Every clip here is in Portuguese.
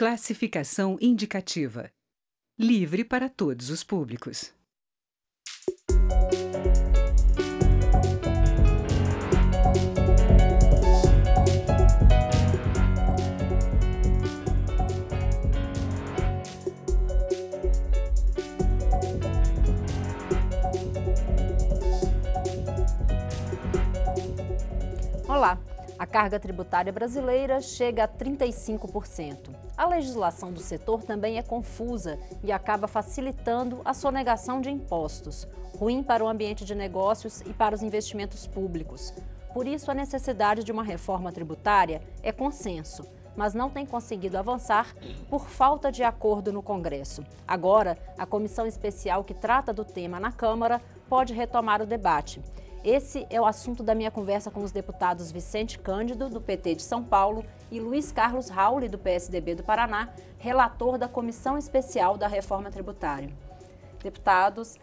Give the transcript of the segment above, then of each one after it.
Classificação indicativa. Livre para todos os públicos. Olá! A carga tributária brasileira chega a 35%. A legislação do setor também é confusa e acaba facilitando a sonegação de impostos, ruim para o ambiente de negócios e para os investimentos públicos. Por isso, a necessidade de uma reforma tributária é consenso, mas não tem conseguido avançar por falta de acordo no Congresso. Agora, a comissão especial que trata do tema na Câmara pode retomar o debate. Esse é o assunto da minha conversa com os deputados Vicente Cândido, do PT de São Paulo, e Luiz Carlos Rauli, do PSDB do Paraná, relator da Comissão Especial da Reforma Tributária. Deputados,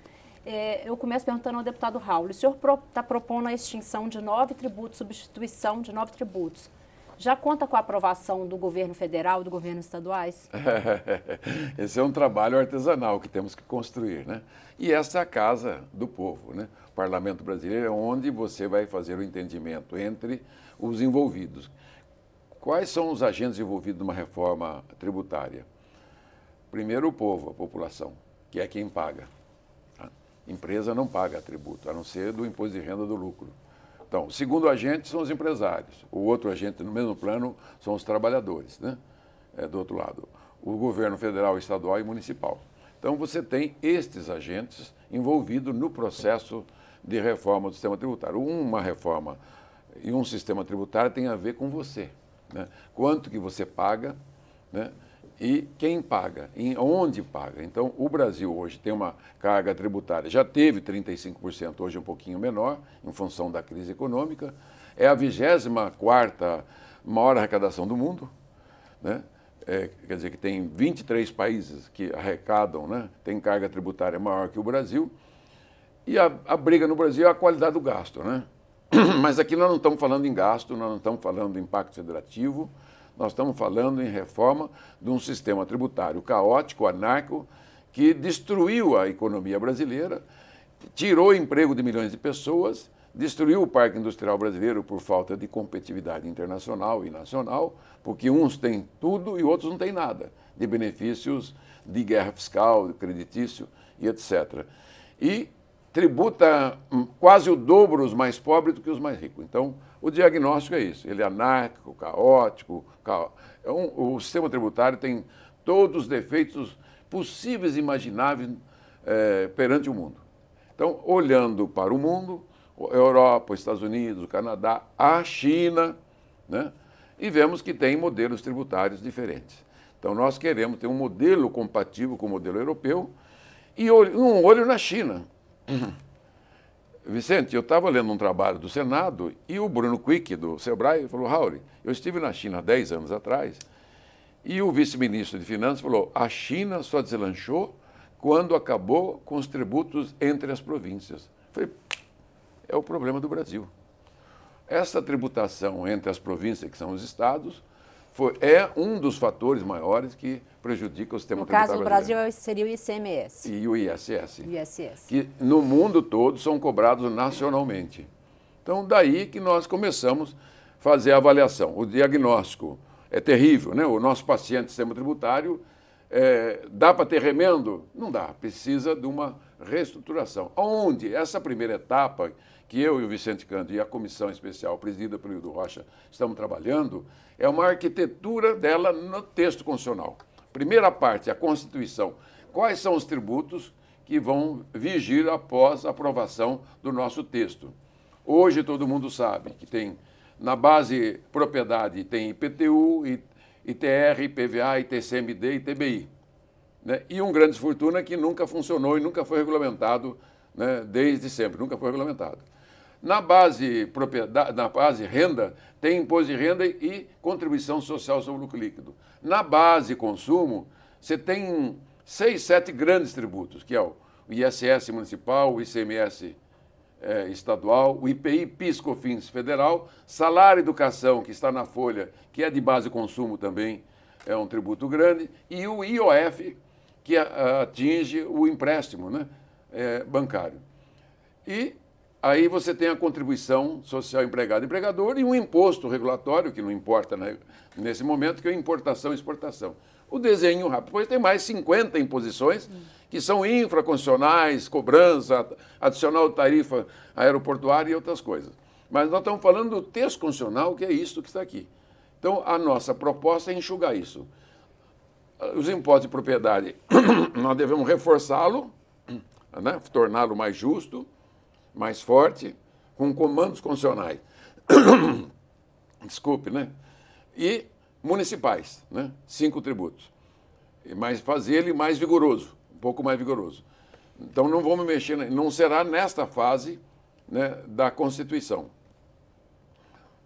eu começo perguntando ao deputado Rauli, o senhor está propondo a extinção de 9 tributos, substituição de 9 tributos. Já conta com a aprovação do governo federal, do governo estaduais? Esse é um trabalho artesanal que temos que construir, né? E essa é a casa do povo, né? O Parlamento Brasileiro é onde você vai fazer o entendimento entre os envolvidos. Quais são os agentes envolvidos numa reforma tributária? Primeiro, o povo, a população, que é quem paga. A empresa não paga tributo, a não ser do imposto de renda do lucro. Então, o segundo agente são os empresários. O outro agente, no mesmo plano, são os trabalhadores, né? Do outro lado, o governo federal, estadual e municipal. Então, você tem estes agentes envolvidos no processo de reforma do sistema tributário. Uma reforma e um sistema tributário tem a ver com você, né? Quanto que você paga, né? E quem paga, e onde paga. Então, o Brasil hoje tem uma carga tributária, já teve 35%, hoje é um pouquinho menor, em função da crise econômica. É a 24ª maior arrecadação do mundo, né? Quer dizer que tem 23 países que arrecadam, né? Tem carga tributária maior que o Brasil. E a briga no Brasil é a qualidade do gasto, né? Mas aqui nós não estamos falando em gasto, nós não estamos falando em impacto federativo, nós estamos falando em reforma de um sistema tributário caótico, anárquico, que destruiu a economia brasileira, tirou o emprego de milhões de pessoas, destruiu o parque industrial brasileiro por falta de competitividade internacional e nacional, porque uns têm tudo e outros não têm nada, de benefícios de guerra fiscal, de creditício e etc. E tributa quase o dobro os mais pobres do que os mais ricos. Então, o diagnóstico é isso, ele é anárquico, caótico. O sistema tributário tem todos os defeitos possíveis e imagináveis perante o mundo. Então, olhando para o mundo, a Europa, os Estados Unidos, o Canadá, a China, né? E vemos que tem modelos tributários diferentes. Então, nós queremos ter um modelo compatível com o modelo europeu e um olho na China. Vicente, eu estava lendo um trabalho do Senado e o Bruno Quick, do Sebrae, falou: Raul, eu estive na China há 10 anos atrás e o vice-ministro de Finanças falou: a China só deslanchou quando acabou com os tributos entre as províncias. Eu falei, é o problema do Brasil. Essa tributação entre as províncias, que são os estados, é um dos fatores maiores que prejudica o sistema tributário brasileiro. No caso do Brasil seria o ICMS. E o ISS. ISS. Que no mundo todo são cobrados nacionalmente. Então, daí que nós começamos a fazer a avaliação. O diagnóstico é terrível, né? O nosso paciente sistema tributário, dá para ter remendo? Não dá, precisa de uma reestruturação. Onde essa primeira etapa, que eu e o Vicente Cândido e a comissão especial presidida pelo Hildo Rocha estamos trabalhando, é uma arquitetura dela no texto constitucional. Primeira parte, a Constituição. Quais são os tributos que vão vigir após a aprovação do nosso texto? Hoje todo mundo sabe que tem, na base propriedade, tem IPTU, ITR, IPVA, ITCMD e ITBI. Né? E um grande fortuna que nunca funcionou e nunca foi regulamentado, né? Desde sempre, nunca foi regulamentado. Na base propriedade, na base renda, tem imposto de renda e contribuição social sobre o lucro líquido. Na base consumo, você tem 6, 7 grandes tributos, que é o ISS municipal, o ICMS estadual, o IPI, PIS, COFINS federal, salário e educação, que está na folha, que é de base consumo também, é um tributo grande, e o IOF, que atinge o empréstimo, né, bancário. E aí você tem a contribuição social empregado-empregador e um imposto regulatório, que não importa, né, nesse momento, que é a importação e exportação. O desenho rápido. Depois tem mais 50 imposições, que são infraconstitucionais, cobrança, adicional de tarifa aeroportuária e outras coisas. Mas nós estamos falando do texto constitucional, que é isso que está aqui. Então, a nossa proposta é enxugar isso. Os impostos de propriedade, nós devemos reforçá-lo, né, torná-lo mais justo, mais forte, com comandos constitucionais. Desculpe, né? E municipais, né? 5 tributos. Mas fazer ele mais vigoroso, um pouco mais vigoroso. Então não vamos mexer, não será nesta fase, né, da Constituição.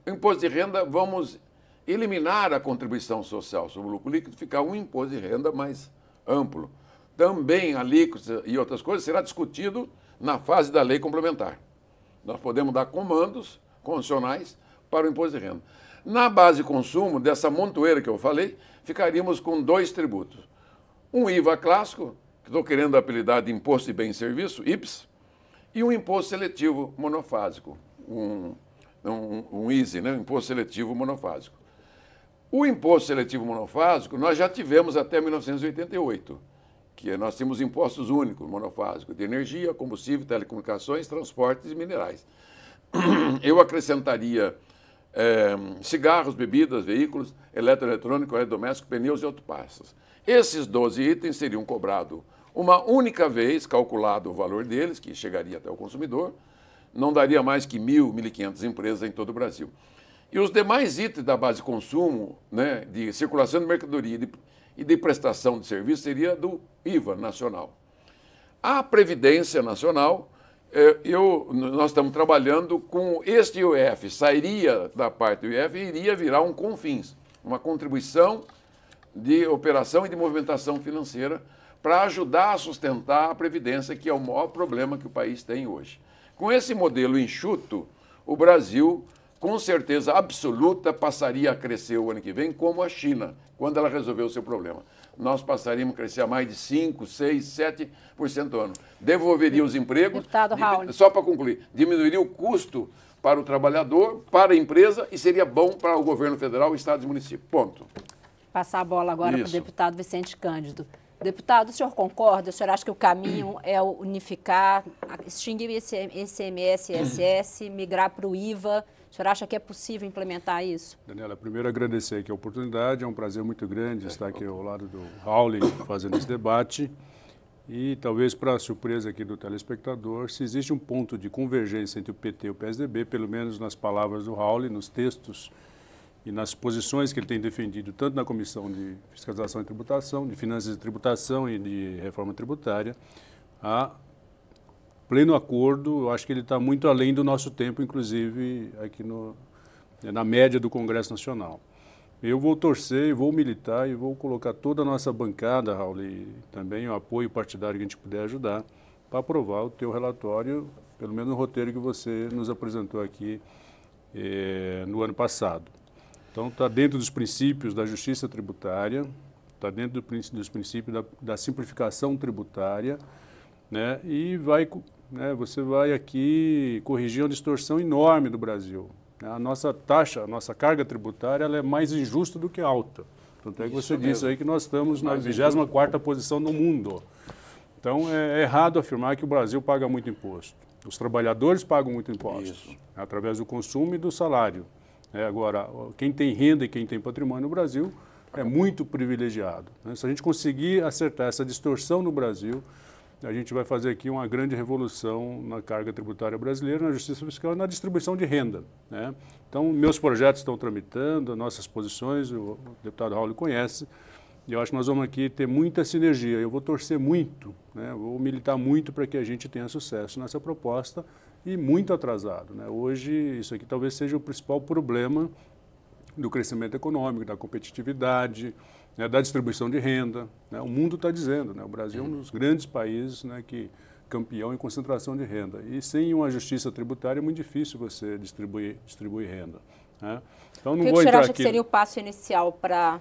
O imposto de renda, vamos eliminar a contribuição social sobre o lucro líquido, ficar um imposto de renda mais amplo. Também alíquotas e outras coisas será discutido na fase da lei complementar. Nós podemos dar comandos constitucionais para o imposto de renda. Na base de consumo, dessa montoeira que eu falei, ficaríamos com 2 tributos. Um IVA clássico, que estou querendo apelidar de Imposto de Bem e Serviço, IPS, e um imposto seletivo monofásico, um ISE, né? Um imposto seletivo monofásico. O imposto seletivo monofásico nós já tivemos até 1988, que nós tínhamos impostos únicos, monofásicos, de energia, combustível, telecomunicações, transportes e minerais. Eu acrescentaria cigarros, bebidas, veículos, eletroeletrônico, eletrodoméstico, pneus e autopeças. Esses 12 itens seriam cobrados uma única vez, calculado o valor deles, que chegaria até o consumidor, não daria mais que 1.000, 1.500 empresas em todo o Brasil. E os demais itens da base de consumo, né, de circulação de mercadoria e de prestação de serviço, seria do IVA nacional. A Previdência Nacional, nós estamos trabalhando com este IOF, sairia da parte do IOF e iria virar um CONFINS, uma contribuição de operação e de movimentação financeira para ajudar a sustentar a Previdência, que é o maior problema que o país tem hoje. Com esse modelo enxuto, o Brasil, com certeza absoluta, passaria a crescer o ano que vem, como a China, quando ela resolveu o seu problema. Nós passaríamos a crescer a mais de 5%, 6%, 7% ao ano. Devolveria os empregos, Deputado Raul. Só para concluir, diminuiria o custo para o trabalhador, para a empresa e seria bom para o governo federal, estados e municípios. Ponto. Passar a bola agora para o deputado Vicente Cândido. Deputado, o senhor concorda? O senhor acha que o caminho é unificar, extinguir esse ICMS e ISS, migrar para o IVA? O senhor acha que é possível implementar isso? Daniela, primeiro agradecer aqui a oportunidade, é um prazer muito grande estar aqui ao lado do Raul fazendo esse debate. E talvez para a surpresa aqui do telespectador, se existe um ponto de convergência entre o PT e o PSDB, pelo menos nas palavras do Raul, nos textos e nas posições que ele tem defendido, tanto na Comissão de Fiscalização e Tributação, de Finanças e Tributação e de Reforma Tributária, a pleno acordo. Eu acho que ele está muito além do nosso tempo, inclusive aqui na média do Congresso Nacional. Eu vou torcer, vou militar e vou colocar toda a nossa bancada, Raul, e também o apoio partidário que a gente puder ajudar, para aprovar o teu relatório, pelo menos no roteiro que você nos apresentou aqui no ano passado. Então, está dentro dos princípios da justiça tributária, está dentro dos princípios da simplificação tributária, né? E você vai aqui corrigir uma distorção enorme do Brasil. A nossa taxa, a nossa carga tributária, ela é mais injusta do que alta. Tanto é que você disse aí que nós estamos na 24ª posição no mundo. Então, é errado afirmar que o Brasil paga muito imposto. Os trabalhadores pagam muito imposto, através do consumo e do salário. Agora, quem tem renda e quem tem patrimônio no Brasil é muito privilegiado. Se a gente conseguir acertar essa distorção no Brasil, a gente vai fazer aqui uma grande revolução na carga tributária brasileira, na justiça fiscal e na distribuição de renda, né? Então, meus projetos estão tramitando, nossas posições, o deputado Raul conhece, e eu acho que nós vamos aqui ter muita sinergia. Eu vou torcer muito, né? Vou militar muito para que a gente tenha sucesso nessa proposta, e muito atrasado, né? Hoje, isso aqui talvez seja o principal problema do crescimento econômico, da competitividade, né, da distribuição de renda, né? O mundo está dizendo, né? O Brasil é um dos grandes países, né, campeão em concentração de renda. E sem uma justiça tributária é muito difícil você distribuir renda, né? Então, não vou entrar aqui. O que o senhor acha que seria o passo inicial para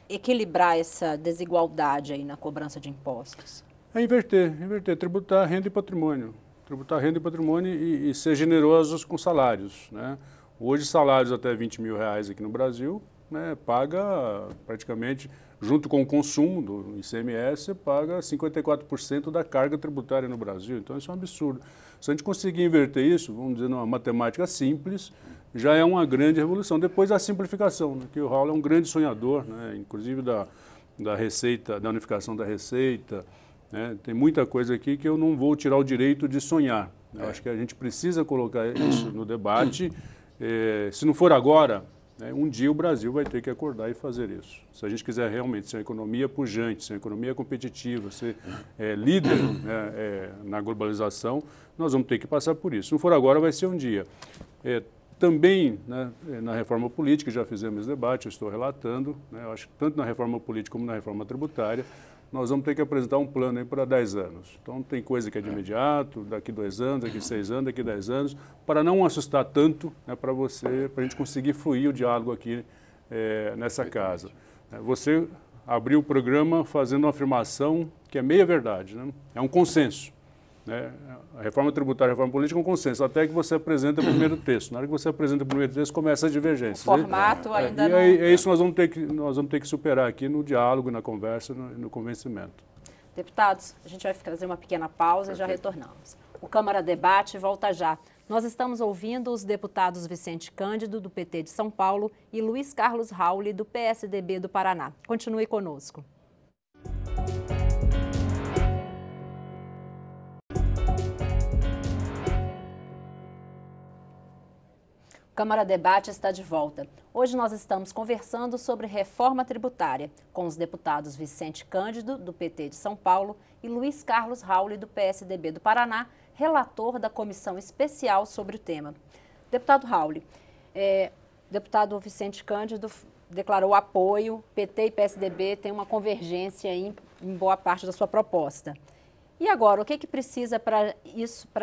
equilibrar essa desigualdade aí na cobrança de impostos? É inverter, tributar renda e patrimônio. Tributar renda e patrimônio e ser generosos com salários, né? Hoje, salários até R$20 mil aqui no Brasil, né, paga praticamente, junto com o consumo do ICMS, paga 54% da carga tributária no Brasil. Então, isso é um absurdo. Se a gente conseguir inverter isso, vamos dizer, numa matemática simples, já é uma grande revolução. Depois, a simplificação, né, que o Raul é um grande sonhador, né, inclusive da receita, da unificação da receita, né, tem muita coisa aqui que eu não vou tirar o direito de sonhar. Eu acho que a gente precisa colocar isso no debate. Se não for agora, né, um dia o Brasil vai ter que acordar e fazer isso. Se a gente quiser realmente ser uma economia pujante, ser uma economia competitiva, ser líder, né, na globalização, nós vamos ter que passar por isso. Se não for agora, vai ser um dia. Também, né, na reforma política, já fizemos esse debate, eu estou relatando, né, eu acho que tanto na reforma política como na reforma tributária, nós vamos ter que apresentar um plano aí para 10 anos. Então, tem coisa que é de imediato, daqui 2 anos, daqui 6 anos, daqui 10 anos, para não assustar tanto, né, para a gente conseguir fluir o diálogo aqui nessa casa. Você abriu o programa fazendo uma afirmação que é meia verdade, né? É um consenso. Né? A reforma tributária e a reforma política é um consenso, até que você apresenta o primeiro texto. Na hora que você apresenta o primeiro texto, começa as divergências. O formato ainda não... É isso que nós vamos ter que superar aqui no diálogo, na conversa, no convencimento. Deputados, a gente vai fazer uma pequena pausa e já retornamos. O Câmara Debate volta já. Nós estamos ouvindo os deputados Vicente Cândido, do PT de São Paulo, e Luiz Carlos Rauli, do PSDB do Paraná. Continue conosco. O Câmara Debate está de volta. Hoje nós estamos conversando sobre reforma tributária com os deputados Vicente Cândido, do PT de São Paulo, e Luiz Carlos Rauli, do PSDB do Paraná, relator da comissão especial sobre o tema. Deputado Rauli, deputado Vicente Cândido declarou apoio, PT e PSDB têm uma convergência em boa parte da sua proposta. E agora, o que precisa para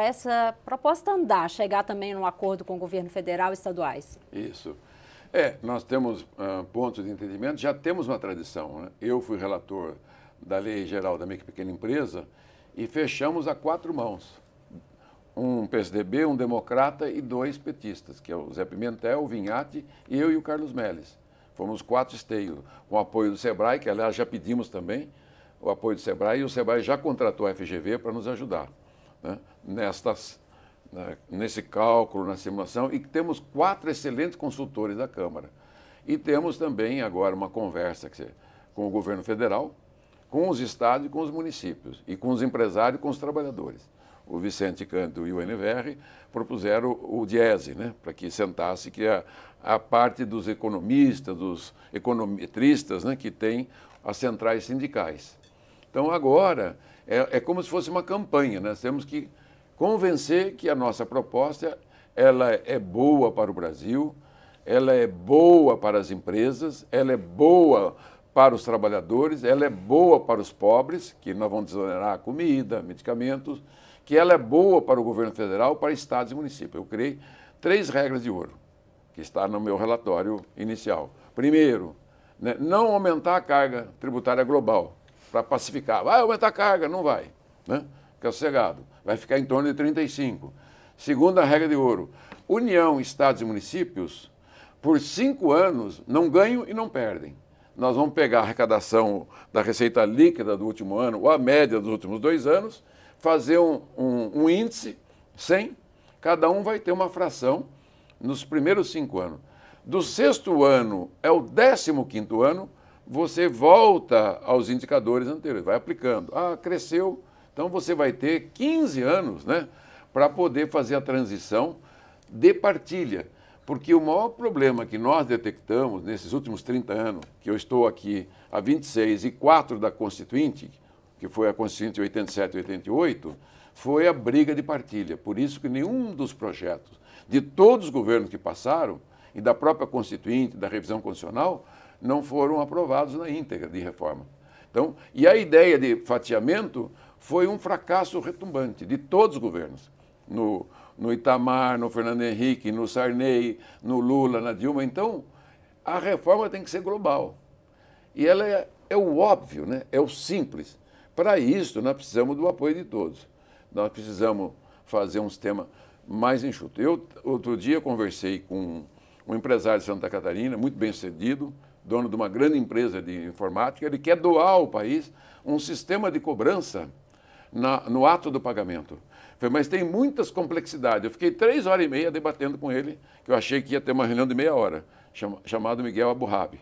essa proposta andar, chegar também num acordo com o governo federal e estaduais? Isso. Nós temos pontos de entendimento, já temos uma tradição, né? Eu fui relator da Lei Geral da Micro e Pequena Empresa e fechamos a 4 mãos. Um PSDB, um democrata e 2 petistas, que é o Zé Pimentel, o Vinhati, eu e o Carlos Melles. Fomos 4 esteios, com o apoio do SEBRAE, que aliás já pedimos também, o apoio do SEBRAE, e o SEBRAE já contratou a FGV para nos ajudar, né, nesse cálculo, na simulação, e temos 4 excelentes consultores da Câmara. E temos também agora uma conversa com o governo federal, com os estados e com os municípios, e com os empresários e com os trabalhadores. O Vicente Cândido e o NVR propuseram o DIESE, né, para que sentasse, que é a parte dos economistas, dos econometristas, né, que tem as centrais sindicais. Então, agora, é como se fosse uma campanha, né? Nós temos que convencer que a nossa proposta ela é boa para o Brasil, ela é boa para as empresas, ela é boa para os trabalhadores, ela é boa para os pobres, que nós vamos desonerar comida, medicamentos, que ela é boa para o governo federal, para estados e municípios. Eu criei 3 regras de ouro, que está no meu relatório inicial. Primeiro, né, não aumentar a carga tributária global, para pacificar. Vai aumentar a carga? Não vai, né? Fica sossegado. Vai ficar em torno de 35. Segunda regra de ouro. União, estados e municípios, por 5 anos, não ganham e não perdem. Nós vamos pegar a arrecadação da receita líquida do último ano, ou a média dos últimos 2 anos, fazer um índice 100, cada um vai ter uma fração nos primeiros 5 anos. Do 6º ano é o 15º ano, você volta aos indicadores anteriores, vai aplicando. Cresceu, então você vai ter 15 anos, né, para poder fazer a transição de partilha. Porque o maior problema que nós detectamos nesses últimos 30 anos, que eu estou aqui há 26 e 4 da Constituinte, que foi a Constituinte 87 e 88, foi a briga de partilha. Por isso que nenhum dos projetos de todos os governos que passaram, e da própria Constituinte, da revisão constitucional, não foram aprovados na íntegra de reforma. Então, e a ideia de fatiamento foi um fracasso retumbante de todos os governos. No Itamar, no Fernando Henrique, no Sarney, no Lula, na Dilma. Então, a reforma tem que ser global. E ela é o óbvio, né? É o simples. Para isso, nós precisamos do apoio de todos. Nós precisamos fazer um sistema mais enxuto. Eu, outro dia, conversei com um empresário de Santa Catarina, muito bem sucedido, dono de uma grande empresa de informática. Ele quer doar ao país um sistema de cobrança no ato do pagamento. Falei, mas tem muitas complexidades. Eu fiquei 3h30 debatendo com ele, que eu achei que ia ter uma reunião de meia hora, chamado Miguel Aburrabi.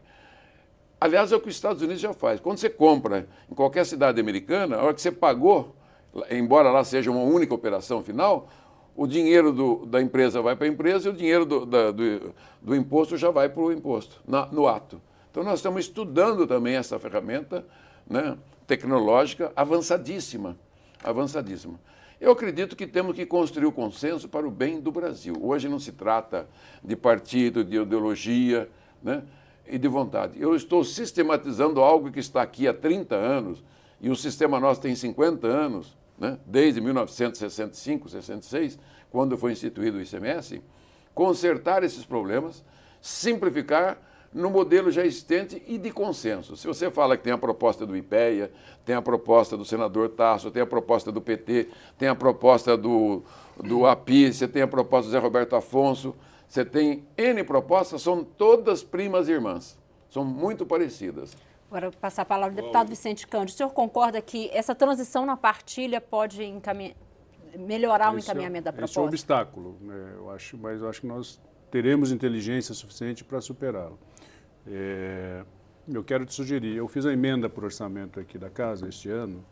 Aliás, é o que os Estados Unidos já faz. Quando você compra em qualquer cidade americana, a hora que você pagou, embora lá seja uma única operação final, o dinheiro da empresa vai para a empresa e o dinheiro do imposto já vai para o imposto, no ato. Então, nós estamos estudando também essa ferramenta, né, tecnológica avançadíssima, avançadíssima. Eu acredito que temos que construir o consenso para o bem do Brasil. Hoje não se trata de partido, de ideologia, né, e de vontade. Eu estou sistematizando algo que está aqui há 30 anos, e o sistema nosso tem 50 anos, né, desde 1965, 66, quando foi instituído o ICMS, consertar esses problemas, simplificar no modelo já existente e de consenso. Se você fala que tem a proposta do IPEA, tem a proposta do senador Tasso, tem a proposta do PT, tem a proposta do API, você tem a proposta do Zé Roberto Afonso, você tem N propostas, são todas primas irmãs, são muito parecidas. Agora, eu vou passar a palavra ao deputado Vicente Cândido. O senhor concorda que essa transição na partilha pode melhorar o encaminhamento da proposta? Esse é um obstáculo, né, mas eu acho que nós teremos inteligência suficiente para superá-lo. Eu quero te sugerir, eu fiz a emenda por orçamento aqui da casa este ano,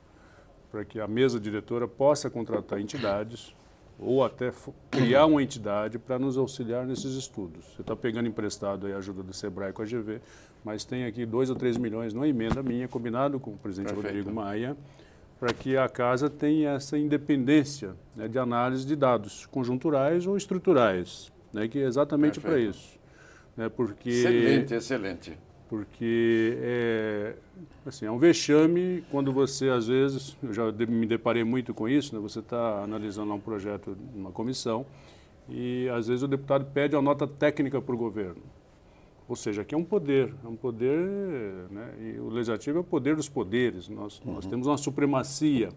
para que a mesa diretora possa contratar entidades ou até criar uma entidade para nos auxiliar nesses estudos. Você está pegando emprestado aí a ajuda do SEBRAE com a GV, mas tem aqui 2 ou 3 milhões numa emenda minha, combinado com o presidente Rodrigo Maia, para que a casa tenha essa independência, né, de análise de dados conjunturais ou estruturais, né, que é exatamente para isso. Né, porque, excelente, excelente. Porque assim, é um vexame quando você, às vezes, eu já me deparei muito com isso, né, você está analisando lá um projeto numa comissão e, às vezes, o deputado pede a nota técnica para o governo. Ou seja, aqui é um poder, né, e o legislativo é o poder dos poderes, nós temos uma supremacia.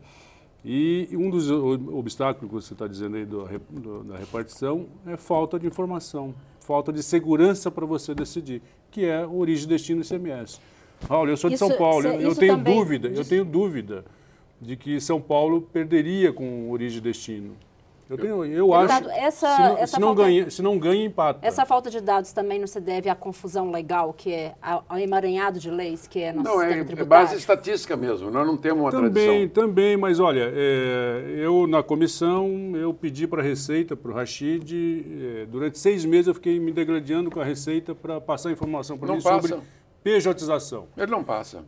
E um dos obstáculos que você está dizendo aí da repartição é falta de informação, falta de segurança para você decidir, que é origem, destino e ICMS. Raul, eu sou de São Paulo, eu tenho dúvida de que São Paulo perderia com origem e destino. Eu acho que se não ganha, empata. Essa falta de dados também não se deve à confusão legal, que é ao emaranhado de leis, que é nosso sistema tributário? É base estatística mesmo, nós não temos uma tradição. Também, mas olha, eu na comissão, eu pedi para a Receita, para o Rachid, durante 6 meses eu fiquei me degladiando com a Receita para passar informação para mim sobre pejotização. Ele não passa.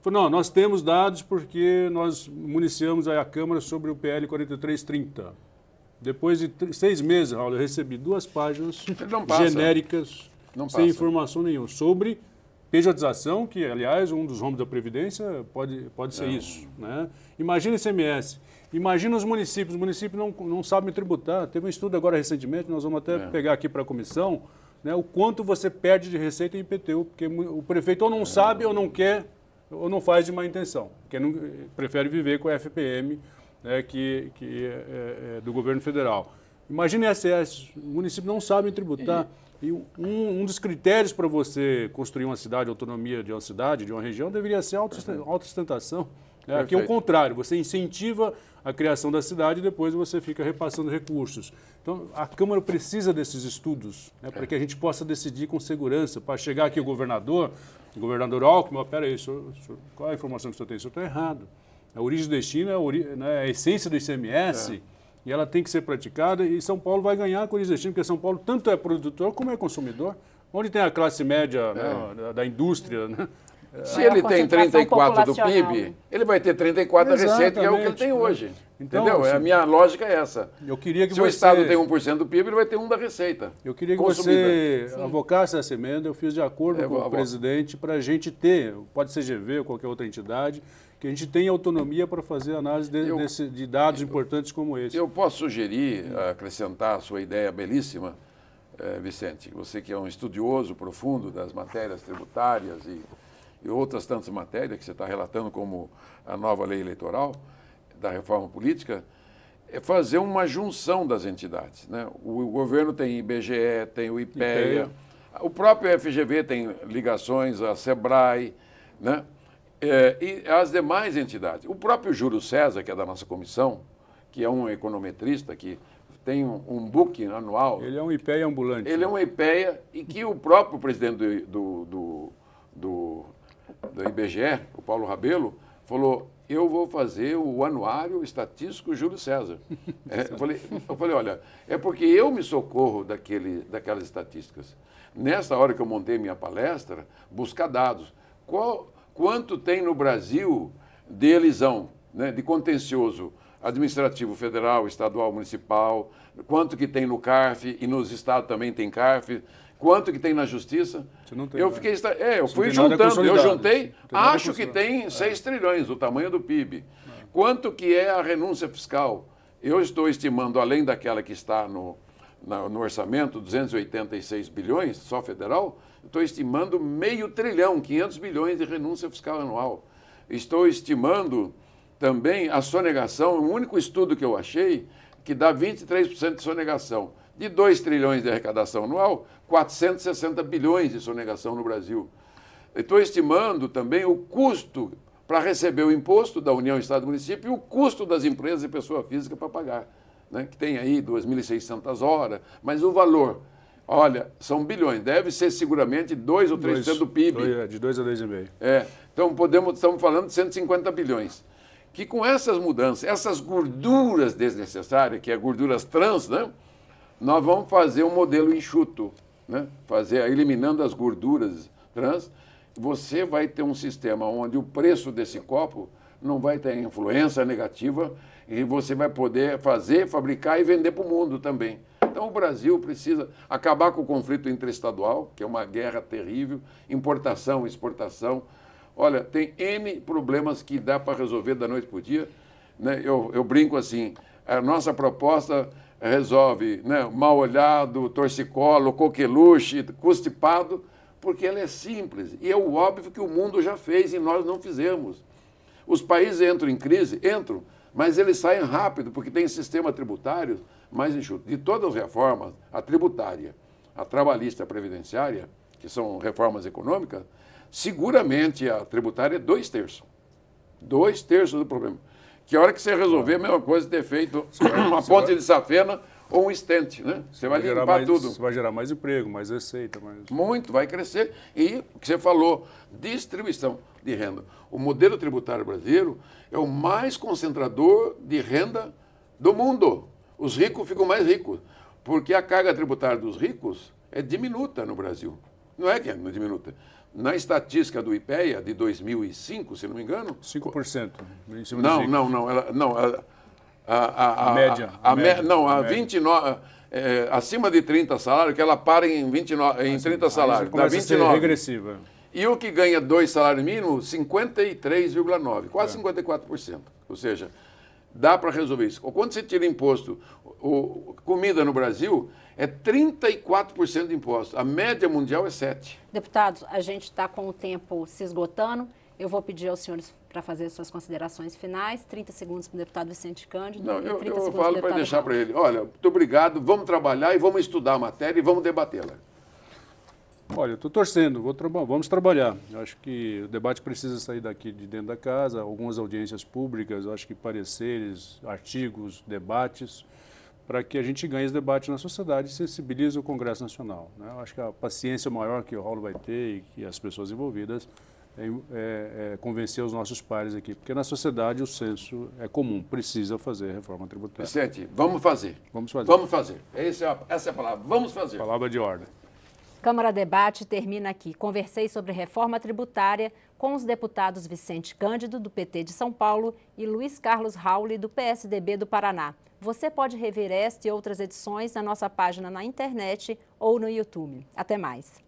Não, nós temos dados porque nós municiamos a Câmara sobre o PL 4330. Depois de 6 meses, Raul, eu recebi 2 páginas genéricas, sem informação nenhuma, sobre pejotização, que, aliás, um dos rombos da Previdência pode ser isso. Né? Imagina ICMS, imagina os municípios não sabem tributar. Teve um estudo agora recentemente, nós vamos até pegar aqui para a comissão, né, o quanto você perde de receita em IPTU, porque o prefeito ou não sabe, ou não quer, ou não faz de má intenção, porque prefere viver com a FPM, que é do governo federal. Imagina ISS, o município não sabe tributar. E um dos critérios para você construir uma cidade, autonomia de uma cidade, de uma região, deveria ser autossustentação. Aqui é o contrário, você incentiva a criação da cidade e depois você fica repassando recursos. Então, a Câmara precisa desses estudos, né, para que a gente possa decidir com segurança, para chegar aqui o governador Alckmin, peraí, qual é a informação que o senhor tem? Isso está errado. A origem do destino é a essência do ICMS e ela tem que ser praticada e São Paulo vai ganhar com a origem do destino, porque São Paulo tanto é produtor como é consumidor. Onde tem a classe média da indústria, né? Se ele tem 34 do PIB, ele vai ter 34 da receita, que é o que ele tem hoje. Então, entendeu? Assim, a minha lógica é essa. Se o Estado tem 1% do PIB, ele vai ter 1% da receita. Eu queria que você avocasse essa emenda, eu fiz de acordo com o presidente, para a gente ter, pode ser GV ou qualquer outra entidade, que a gente tenha autonomia para fazer análise de dados importantes como esse. Eu posso sugerir, acrescentar a sua ideia belíssima, Vicente, você que é um estudioso profundo das matérias tributárias e outras tantas matérias que você está relatando, como a nova lei eleitoral, da reforma política, é fazer uma junção das entidades, né? O governo tem IBGE, tem o IPEA, o próprio FGV tem ligações à SEBRAE, né? E as demais entidades. O próprio Júlio César, que é da nossa comissão, que é um econometrista, que tem um book anual. Ele é um IPEA ambulante. Ele é um IPEA e que o próprio presidente do IBGE, o Paulo Rabelo, falou: eu vou fazer o anuário estatístico Júlio César. Eu falei, olha, é porque eu me socorro daquelas estatísticas. Nessa hora que eu montei minha palestra, buscar dados. Quanto tem no Brasil de elisão, né, de contencioso administrativo federal, estadual, municipal, quanto que tem no CARF, e nos estados também tem CARF, quanto que tem na Justiça. Eu fiquei, eu fui juntando, eu juntei, acho que tem 6 trilhões, o tamanho do PIB. Quanto que é a renúncia fiscal? Eu estou estimando, além daquela que está no orçamento, 286 bilhões, só federal, estou estimando meio trilhão, 500 bilhões de renúncia fiscal anual. Estou estimando também a sonegação, o único estudo que eu achei, que dá 23% de sonegação. De 2 trilhões de arrecadação anual, 460 bilhões de sonegação no Brasil. Estou estimando também o custo para receber o imposto da União, Estado e Município e o custo das empresas e pessoa física para pagar, né? Que tem aí 2.600 horas, mas o valor, olha, são bilhões, deve ser seguramente 2 ou 3% do PIB. De 2 a 2,5. Então estamos falando de 150 bilhões. Que com essas mudanças, essas gorduras desnecessárias, que é gorduras trans, né? Nós vamos fazer um modelo enxuto, né? Eliminando as gorduras trans, você vai ter um sistema onde o preço desse copo não vai ter influência negativa e você vai poder fabricar e vender para o mundo também. Então o Brasil precisa acabar com o conflito interestadual, que é uma guerra terrível, importação, exportação. Olha, tem N problemas que dá para resolver da noite para o dia, né? Eu brinco assim, a nossa proposta resolve, né, mal olhado, torcicolo, coqueluche, constipado, porque ela é simples. E é o óbvio que o mundo já fez e nós não fizemos. Os países entram em crise, mas eles saem rápido, porque tem sistema tributário mais enxuto. De todas as reformas, a tributária, a trabalhista, a previdenciária, que são reformas econômicas, seguramente a tributária é 2/3. 2/3 do problema. Que a hora que você resolver, a mesma coisa ter feito uma ponte de safena ou um estente, né? Você vai limpar tudo. Você vai gerar mais emprego, mais receita. Muito, vai crescer. E o que você falou, distribuição de renda. O modelo tributário brasileiro é o mais concentrador de renda do mundo. Os ricos ficam mais ricos, porque a carga tributária dos ricos é diminuta no Brasil. Não é que é diminuta. Na estatística do IPEA de 2005, se não me engano... 5%. A média. Não, a 29... acima de 30 salários, que ela para em 30 salários. Dá 29. Regressiva. E o que ganha 2 salários mínimos, 53,9%, quase 54%. Ou seja, dá para resolver isso. Quando você tira imposto, comida no Brasil é 34% de imposto. A média mundial é 7%. Deputados, a gente está com o tempo se esgotando. Eu vou pedir aos senhores para fazer suas considerações finais. 30 segundos para o deputado Vicente Cândido. Não, eu falo para deixar para ele. Olha, muito obrigado, vamos trabalhar e vamos estudar a matéria e vamos debatê-la. Olha, eu estou torcendo, vamos trabalhar. Eu acho que o debate precisa sair daqui de dentro da casa, algumas audiências públicas, eu acho que pareceres, artigos, debates, para que a gente ganhe esse debate na sociedade e sensibilize o Congresso Nacional, né? Eu acho que a paciência maior que o Raul vai ter e que as pessoas envolvidas é convencer os nossos pares aqui, porque na sociedade o senso é comum, precisa fazer reforma tributária. Vicente, vamos fazer. Vamos fazer. Vamos fazer. Essa é a palavra, vamos fazer. Palavra de ordem. Câmara Debate termina aqui. Conversei sobre reforma tributária com os deputados Vicente Cândido, do PT de São Paulo, e Luiz Carlos Rauli, do PSDB do Paraná. Você pode rever esta e outras edições na nossa página na internet ou no YouTube. Até mais.